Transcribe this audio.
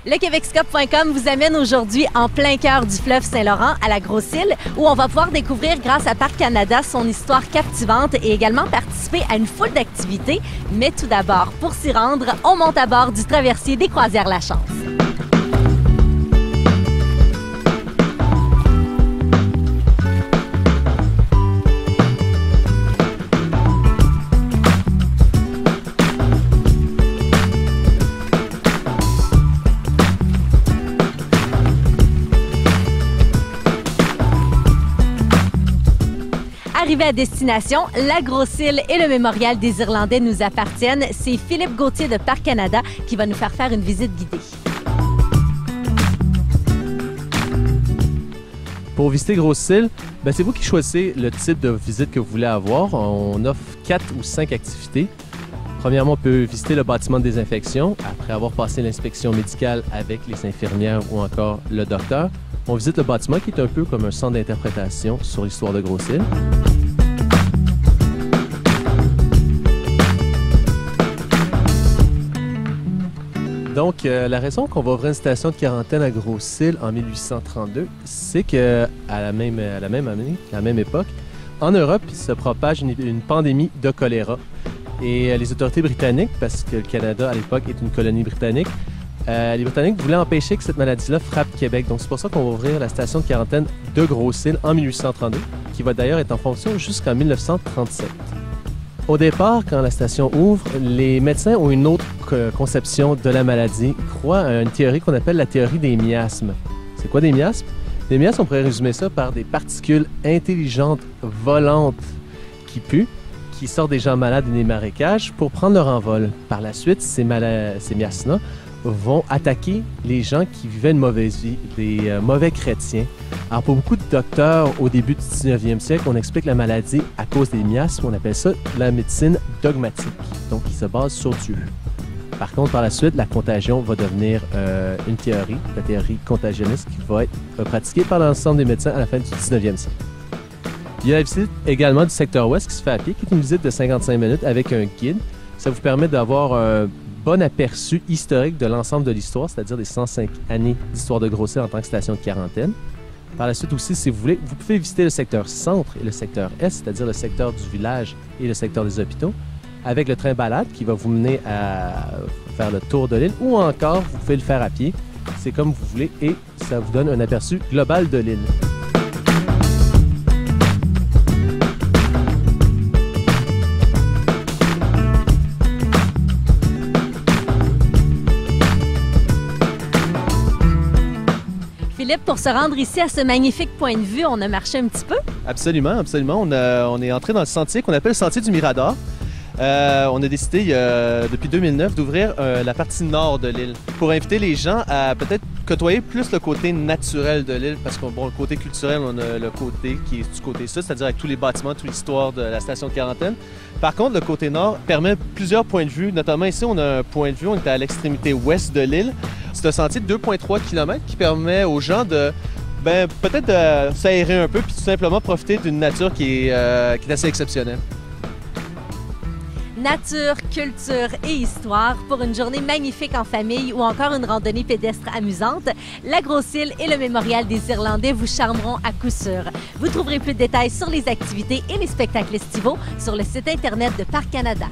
LeQuébecScope.com vous amène aujourd'hui en plein cœur du fleuve Saint-Laurent à la Grosse-Île où on va pouvoir découvrir grâce à Parc Canada son histoire captivante et également participer à une foule d'activités. Mais tout d'abord, pour s'y rendre, on monte à bord du traversier des croisières La Chance. Arrivé à destination, la Grosse-Île et le mémorial des Irlandais nous appartiennent. C'est Philippe Gauthier de Parc Canada qui va nous faire une visite guidée. Pour visiter Grosse-Île, c'est vous qui choisissez le type de visite que vous voulez avoir. On offre 4 ou 5 activités. Premièrement, on peut visiter le bâtiment de désinfection après avoir passé l'inspection médicale avec les infirmières ou encore le docteur. On visite le bâtiment qui est un peu comme un centre d'interprétation sur l'histoire de Grosse-Île. Donc, la raison qu'on va ouvrir une station de quarantaine à Grosse-Île en 1832, c'est qu'à la même époque, en Europe, il se propage une pandémie de choléra. Et les autorités britanniques, parce que le Canada à l'époque est une colonie britannique, les Britanniques voulaient empêcher que cette maladie-là frappe Québec. Donc, c'est pour ça qu'on va ouvrir la station de quarantaine de Grosse-Île en 1832, qui va d'ailleurs être en fonction jusqu'en 1937. Au départ, quand la station ouvre, les médecins ont une autre conception de la maladie. Ils croient à une théorie qu'on appelle la théorie des miasmes. C'est quoi des miasmes? Des miasmes, on pourrait résumer ça par des particules intelligentes volantes qui puent, qui sortent des gens malades et des marécages pour prendre leur envol. Par la suite, ces miasmes-là vont attaquer les gens qui vivaient une mauvaise vie, les mauvais chrétiens. Alors, pour beaucoup de docteurs, au début du 19e siècle, on explique la maladie à cause des miasmes. On appelle ça la médecine dogmatique, donc qui se base sur Dieu. Par contre, par la suite, la contagion va devenir une théorie, la théorie contagionniste, qui va être pratiquée par l'ensemble des médecins à la fin du 19e siècle. Il y a la visite également du secteur ouest qui se fait à pied, qui est une visite de 55 minutes avec un guide. Ça vous permet d'avoir un bon aperçu historique de l'ensemble de l'histoire, c'est-à-dire des 105 années d'histoire de Grosse-Île en tant que station de quarantaine. Par la suite aussi, si vous voulez, vous pouvez visiter le secteur centre et le secteur est, c'est-à-dire le secteur du village et le secteur des hôpitaux, avec le train balade qui va vous mener à faire le tour de l'île, ou encore, vous pouvez le faire à pied. C'est comme vous voulez et ça vous donne un aperçu global de l'île. Philippe, pour se rendre ici à ce magnifique point de vue, on a marché un petit peu? Absolument, absolument. On est entré dans le sentier qu'on appelle le sentier du Mirador. On a décidé depuis 2009 d'ouvrir la partie nord de l'île pour inviter les gens à peut-être côtoyer plus le côté naturel de l'île parce que le côté culturel, on a le côté qui est du côté sud, c'est-à-dire avec tous les bâtiments, toute l'histoire de la station de quarantaine. Par contre, le côté nord permet plusieurs points de vue, notamment ici, on a un point de vue, on est à l'extrémité ouest de l'île. C'est un sentier de 2,3 km qui permet aux gens de peut-être de s'aérer un peu puis tout simplement profiter d'une nature qui est assez exceptionnelle. Nature, culture et histoire pour une journée magnifique en famille ou encore une randonnée pédestre amusante, la Grosse-Île et le mémorial des Irlandais vous charmeront à coup sûr. Vous trouverez plus de détails sur les activités et les spectacles estivaux sur le site Internet de Parc Canada.